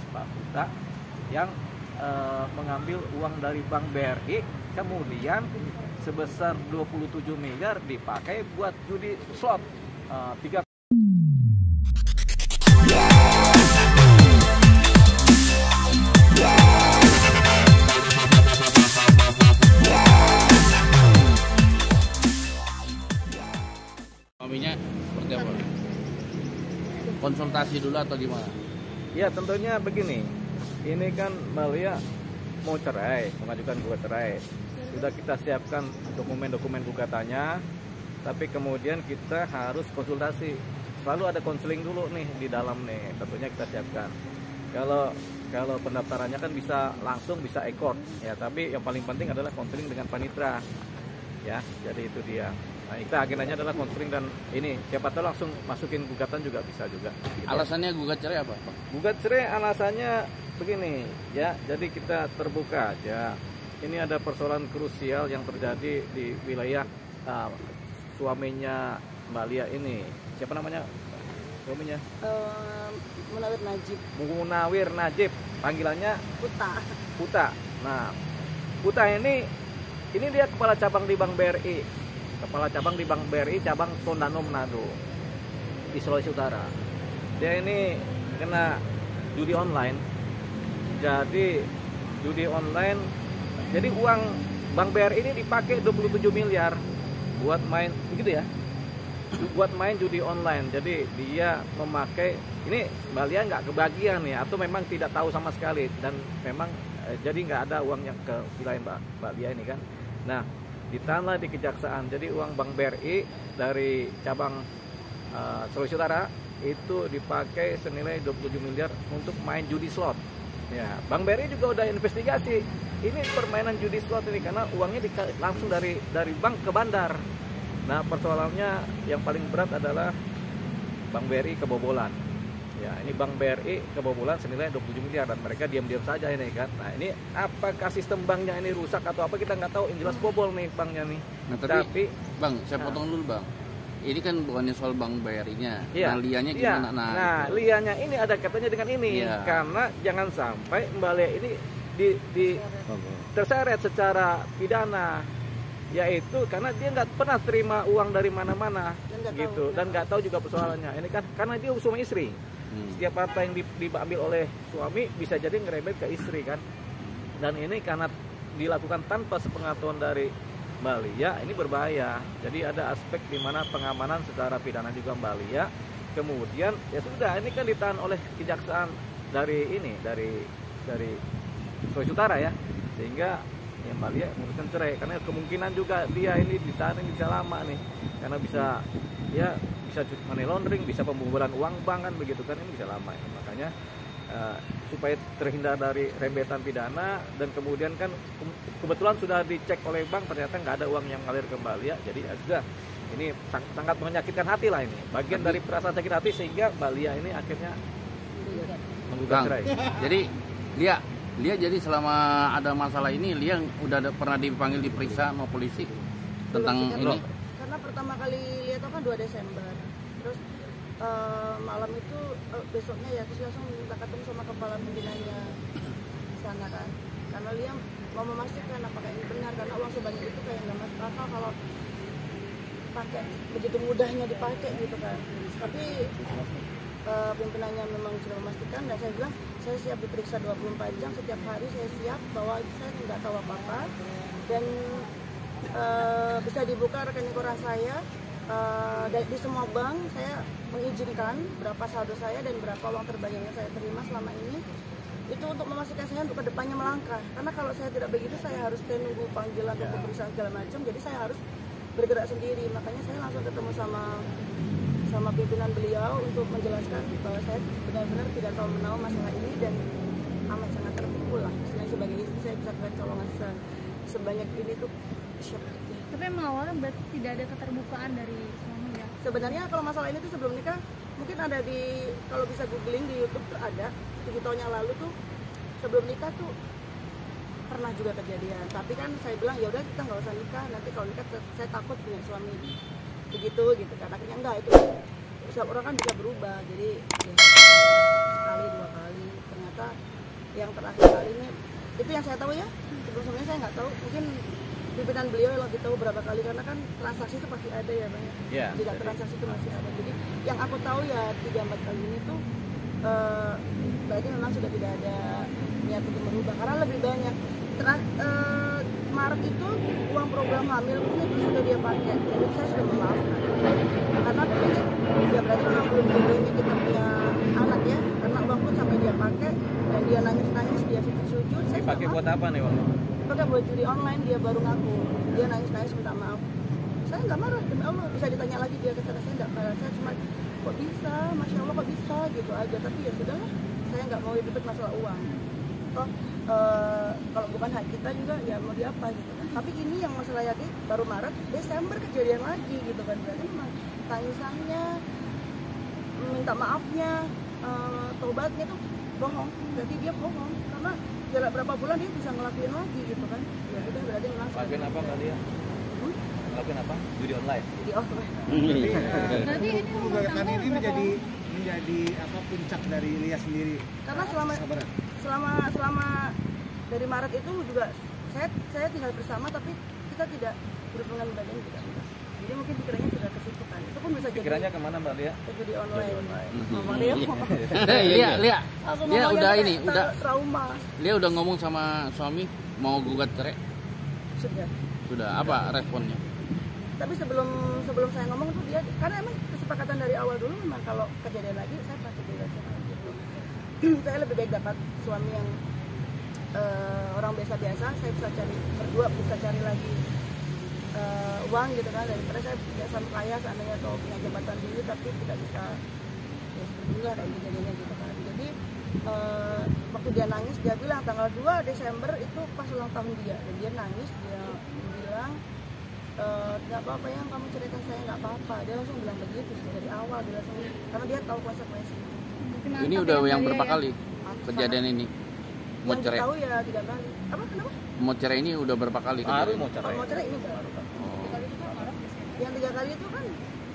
alias Pak Huta yang mengambil uang dari Bank BRI, kemudian sebesar 27 miliar dipakai buat judi slot. Tiga suaminya seperti apa? Konsultasi dulu atau gimana? Ya tentunya begini, ini kan Mbak Lia mau cerai, mengajukan gugat cerai. Sudah kita siapkan dokumen-dokumen gugatannya, tapi kemudian kita harus konsultasi. Selalu ada konseling dulu nih di dalam nih, tentunya kita siapkan. Kalau pendaftarannya kan bisa langsung, bisa ekor, ya. Tapi yang paling penting adalah konseling dengan panitra, ya. Jadi itu dia. Nah, kita agendanya adalah konseling dan ini siapa tahu langsung masukin gugatan juga bisa juga. Gitu. Alasannya gugat cerai apa? Gugat cerai alasannya begini, ya. Jadi kita terbuka aja. Ini ada persoalan krusial yang terjadi di wilayah suaminya Mbak Lia ini. Siapa namanya suaminya? Munawir Najib. Munawir Najib, panggilannya Huta. Nah, Huta ini dia kepala cabang di Bank BRI. Kepala cabang di Bank BRI cabang Tondano Manado di Sulawesi Utara. Dia ini kena judi online. Jadi judi online, jadi uang Bank BRI ini dipakai 27 miliar buat main, begitu ya? Buat main judi online. Jadi dia memakai, ini Mbak Lia nggak kebagian ya, atau memang tidak tahu sama sekali, dan memang jadi nggak ada uang yang ke wilayah Mbak Lia ini kan. Nah, ditahan di kejaksaan. Jadi uang Bank BRI dari cabang Sulawesi Utara itu dipakai senilai 27 miliar untuk main judi slot. Ya, Bank BRI juga udah investigasi. Ini permainan judi slot ini karena uangnya langsung dari bank ke bandar. Nah, persoalannya yang paling berat adalah Bank BRI kebobolan. Ya, ini Bank BRI kebobolan senilai 27 miliar dan mereka diam-diam saja ini kan. Nah, ini apakah sistem banknya ini rusak atau apa kita nggak tahu. Yang jelas bobol nih banknya nih. Nah, tapi Bang, saya potong dulu Bang. Ini kan bukannya soal Bank BRI-nya. Iya. Nah, lianya Iya. gimana? Nah, gitu. Lianya ini ada katanya dengan ini. Iya. Karena jangan sampai Mbak Lia ini terseret secara pidana, yaitu karena dia nggak pernah terima uang dari mana-mana gitu dan nggak tahu juga persoalannya. Ini kan karena dia suami istri. Setiap harta yang diambil oleh suami bisa jadi ngerembet ke istri kan. Dan ini karena dilakukan tanpa sepengetahuan dari Mbak Lia, ini berbahaya. Jadi ada aspek di mana pengamanan secara pidana juga Mbak Lia. Kemudian ya sudah, ini kan ditahan oleh kejaksaan dari Sulawesi Utara ya. Sehingga ya Mbak Lia memutuskan cerai karena kemungkinan juga dia ini ditahan ini bisa lama nih. Karena bisa money laundering, bisa pembobolan uang bank kan begitu kan, ini bisa lama ya. Makanya supaya terhindar dari rembetan pidana dan kemudian kan kebetulan sudah dicek oleh bank ternyata nggak ada uang yang ngalir ke Mbak Lia, jadi ya sudah, ini sangat menyakitkan hati lah, ini bagian dari perasaan sakit hati sehingga Mbak Lia ini akhirnya menggugat cerai. Jadi Lia jadi selama ada masalah ini Lia udah pernah dipanggil diperiksa sama polisi tentang ini? Karena pertama kali lihat itu kan 2 Desember. Terus malam itu besoknya ya terus langsung minta ketemu sama kepala pimpinannya di sana kan. Karena Lia mau memastikan apakah ini benar, karena uang sebanyak itu kayak nggak masuk akal kalau pakai begitu mudahnya dipakai gitu kan. Tapi pimpinannya memang sudah memastikan dan saya bilang saya siap diperiksa 24 jam setiap hari, saya siap bahwa saya tidak tahu apa-apa dan bisa dibuka rekening koran saya. Di semua bank saya mengizinkan berapa saldo saya dan berapa uang terbanyak yang saya terima selama ini, itu untuk memastikan saya untuk kedepannya melangkah. Karena kalau saya tidak begitu saya harus nunggu panggilan atau pemeriksaan segala macam, jadi saya harus bergerak sendiri. Makanya saya langsung ketemu sama pimpinan beliau untuk menjelaskan bahwa saya benar-benar tidak tahu menahu masalah ini dan amat sangat terpukul lah. Sebagai istri saya bisa kecolongan sebanyak ini tuh shock. Tapi emang awalnya berarti tidak ada keterbukaan dari suami ya? Sebenarnya kalau masalah ini tuh sebelum nikah mungkin ada kalau bisa googling di YouTube tuh ada 7 tahun yang lalu tuh sebelum nikah tuh pernah juga kejadian. Tapi kan saya bilang ya udah kita nggak usah nikah, nanti kalau nikah saya takut punya suami begitu gitu kan. Akhirnya enggak, itu setiap orang kan bisa berubah, jadi ya, sekali 2 kali ternyata yang terakhir kali ini itu yang saya tahu ya. Sebelumnya saya nggak tahu, mungkin pimpinan beliau yang lebih tahu berapa kali, karena kan transaksi itu pasti ada ya Bang. Tidak transaksi itu masih ada. Jadi yang aku tahu ya 3-4 kali ini tuh berarti memang sudah tidak ada niat untuk merubah, karena lebih banyak Maret itu uang program hamil pun itu sudah dia pakai, jadi saya sudah memaafkan karena berarti dia berarti memang belum jodohnya kita punya anak ya, karena uang pun sampai dia pakai dan dia nangis-nangis, dia sujud-sujud. Saya Dipakai buat apa nih Bang? Pakai buat judi online, dia baru ngaku, dia nangis-nangis minta maaf. Saya nggak marah, demi Allah, bisa ditanya lagi dia ke saya nggak marah, saya cuma kok bisa, masya Allah kok bisa gitu aja, tapi ya sudahlah, saya nggak mau ribet masalah uang. Toh kalau bukan hak kita juga ya mau diapa gitu kan. Tapi ini yang masalah lagi baru Maret, Desember kejadian lagi gitu kan. Berarti memang tangisannya, minta maafnya, tobatnya tuh bohong. Berarti dia bohong karena jarak berapa bulan dia bisa ngelakuin lagi gitu kan. Ya udah berarti memang Ngelakuin apa kali ya? Ngelakuin apa? Judi online. Judi online. Berarti ini rumah Kan tangga ini menjadi apa puncak dari Lia sendiri. Karena selama dari Maret itu juga saya tinggal bersama, tapi kita tidak berhubungan badan, tidak. Jadi mungkin pikirannya sudah ke situ kan. Itu pun bisa jadi Pikirannya kemana Mbak Lia? ke judi online. Mama dia Lia udah ini, udah trauma. Lia udah ngomong sama suami mau gugat cerai. Sudah apa responnya? Tapi sebelum saya ngomong tuh dia, karena emang kesepakatan dari awal dulu memang kalau kejadian lagi saya pasti beda cerai gitu. Saya lebih baik dapat suami yang orang biasa-biasa, saya bisa cari berdua, bisa cari lagi uang gitu kan, daripada saya biasa kaya seandainya atau punya jabatan dulu tapi tidak bisa ya seperti inilah kayak kejadiannya gitu kan. Jadi waktu dia nangis, dia bilang tanggal 2 Desember itu pas ulang tahun dia, dan dia nangis, dia bilang nggak apa-apa yang kamu ceritakan saya, nggak apa-apa. Dia langsung bilang begitu dari awal, dia langsung, karena dia tahu konsekuensinya. Ini udah yang berapa kali kejadian ini? Mau Yang cerai? tahu ya 3 kali. Apa kenapa? Mau cerai ini udah berapa kali Baru kejadian? mau cerai. Mau cerai ini baru. Yang 3 kali itu kan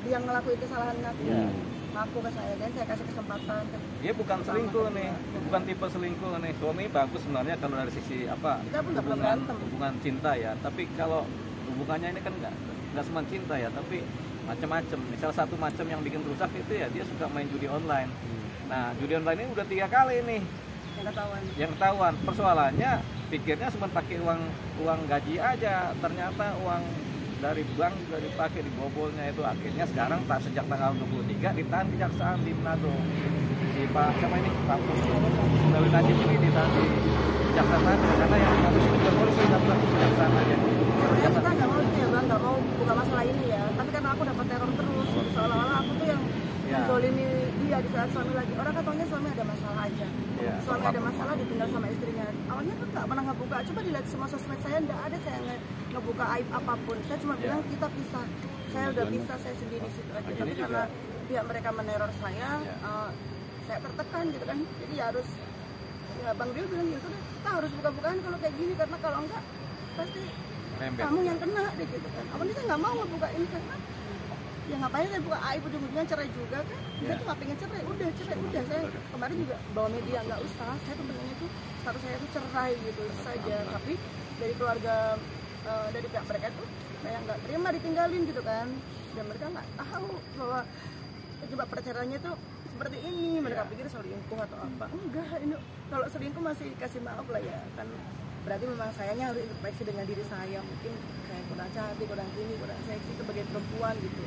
yang ngelakuin kesalahan ngaku ke saya, dan saya kasih kesempatan. Dia bukan selingkuh nih, bukan tipe selingkuh nih. Suami bagus sebenarnya kalau dari sisi apa Kita pun nggak pernah berantem. hubungan cinta ya. Tapi kalau hubungannya ini kan nggak cuma cinta ya, tapi macam-macam. Misal satu macam yang bikin rusak itu ya dia suka main judi online. Nah judi online ini udah 3 kali nih yang ketahuan. Persoalannya pikirnya cuma pakai uang gaji aja, ternyata uang dari bank juga dipakai, dibobolnya itu. Akhirnya sekarang sejak tanggal 23 ditahan kejaksaan di Manado. Si Pak siapa ini? Pak Sundari Najib ini ditahan di kejaksaan Manado karena yang kasus itu polisi satu kejaksaan aja. Sebenarnya kita nggak mau itu ya Bang, nggak mau buka masalah ini ya. Tapi karena aku dapat teror terus, seolah-olah aku tuh yang menzolimi dia di saat suami lagi. Orang katanya suami ada masalah aja. Suami ada masalah ditinggal sama istrinya. Awalnya kan nggak pernah ngebuka. Coba dilihat semua sosmed saya, nggak ada saya ngebuka aib apapun. Saya cuma bilang kita pisah. Saya udah pisah, saya sendiri situ aja. Tapi karena pihak mereka meneror saya tertekan gitu kan. Jadi harus ya Bang Rio bilang ya sudah, kita harus buka-bukaan kalau kayak gini, karena kalau enggak pasti kamu yang kena deh gitu kan. Awalnya saya nggak mau ngebuka ini karena ya ngapain saya buka aib, ujung-ujungnya cerai juga kan. Dia tuh nggak pengen cerai, udah saya kemarin juga bawa media, nggak usah, saya sebenarnya itu status saya itu cerai gitu saja. Tapi dari keluarga dari pihak mereka tuh kayak nggak terima ditinggalin gitu kan, dan mereka nggak tahu bahwa penyebab perceraiannya tuh seperti ini. Mereka pikir selingkuh atau apa, enggak. Ini kalau selingkuh masih kasih maaf lah ya kan, berarti memang sayanya harus introspeksi dengan diri saya, mungkin saya kurang cantik, kurang gini, kurang seksi sebagai perempuan gitu.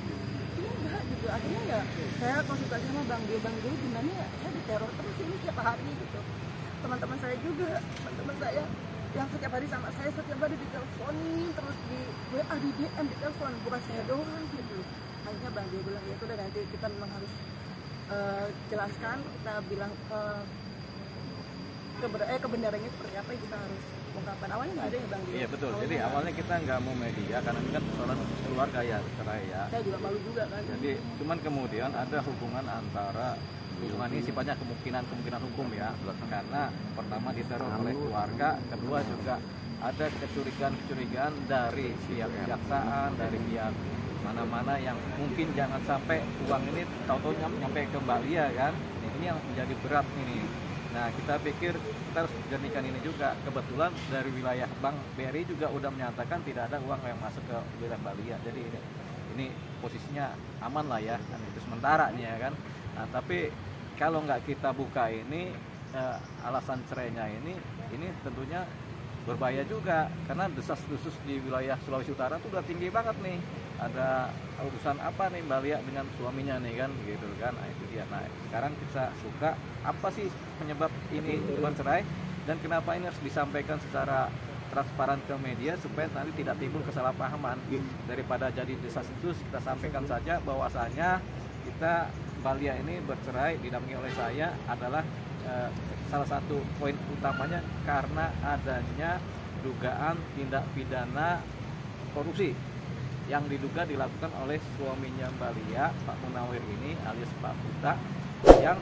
Ini enggak gitu. Akhirnya ya saya konsultasi sama Bang Dio gimana ya, saya diteror terus ini tiap hari gitu. Teman-teman saya juga, teman-teman saya yang setiap hari sama saya, setiap hari diteleponin terus, di WA, di DM, ditelepon, bukan saya doang gitu. Akhirnya Bang Dio bilang ya sudah, nanti kita memang harus jelaskan, kita bilang kebenarannya seperti apa yang kita harus ungkapkan. Awalnya nggak ada ya Bang Dio? Iya betul. Jadi awalnya kita nggak mau media karena ini kan persoalan keluarga ya, cerai ya. Saya juga malu juga kan. Jadi cuman kemudian ada hubungan antara hubungan ini sifatnya kemungkinan hukum ya, karena pertama diteror oleh keluarga, kedua juga ada kecurigaan dari pihak kejaksaan, dari pihak mana-mana yang mungkin jangan sampai uang ini tahu-tahu nyampe ke Mbak Lia kan. Ini yang menjadi berat ini. Nah, kita pikir kita harus jernihkan ini juga. Kebetulan dari wilayah Bank BRI juga udah menyatakan tidak ada uang yang masuk ke wilayah Balia. Jadi ini posisinya aman lah ya, kan itu sementara nih ya kan. Nah, tapi kalau nggak kita buka ini alasan cerainya ini tentunya berbahaya juga, karena desas-desus di wilayah Sulawesi Utara tuh udah tinggi banget nih. Ada urusan apa nih Mbak Lia dengan suaminya nih kan, gitu kan. Nah itu dia. Nah sekarang kita suka apa sih penyebab ini bercerai dan kenapa ini harus disampaikan secara transparan ke media supaya nanti tidak timbul kesalahpahaman. Daripada jadi desas-desus, kita sampaikan saja bahwasanya kita Mbak Lia ini bercerai didampingi oleh saya adalah salah satu poin utamanya karena adanya dugaan tindak pidana korupsi yang diduga dilakukan oleh suaminya Mbak Lia, Pak Munawir ini alias Pak Puta, yang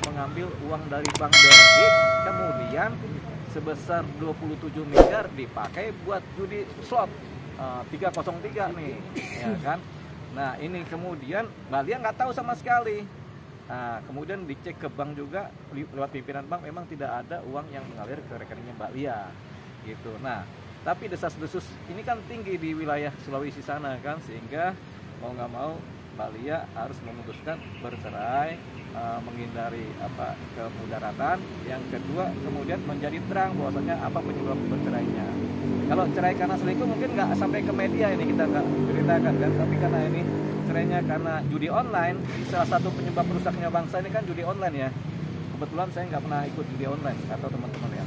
mengambil uang dari Bank BRI kemudian sebesar 27 miliar dipakai buat judi slot 303 nih, ya kan. Nah ini kemudian Mbak Lia nggak tahu sama sekali. Nah, kemudian dicek ke bank juga lewat pimpinan bank memang tidak ada uang yang mengalir ke rekeningnya Mbak Lia gitu. Nah, tapi desas-desus ini kan tinggi di wilayah Sulawesi sana kan, sehingga mau nggak mau Mbak Lia harus memutuskan bercerai, menghindari kemudaratan. Yang kedua kemudian menjadi terang bahwasanya apa penyebab bercerainya. Kalau cerai karena selingkuh mungkin nggak sampai ke media ini kita nggak ceritakan kan, tapi karena ini cerainya karena judi online, salah satu penyebab rusaknya bangsa ini kan judi online ya. Kebetulan saya nggak pernah ikut judi online atau teman-teman ya.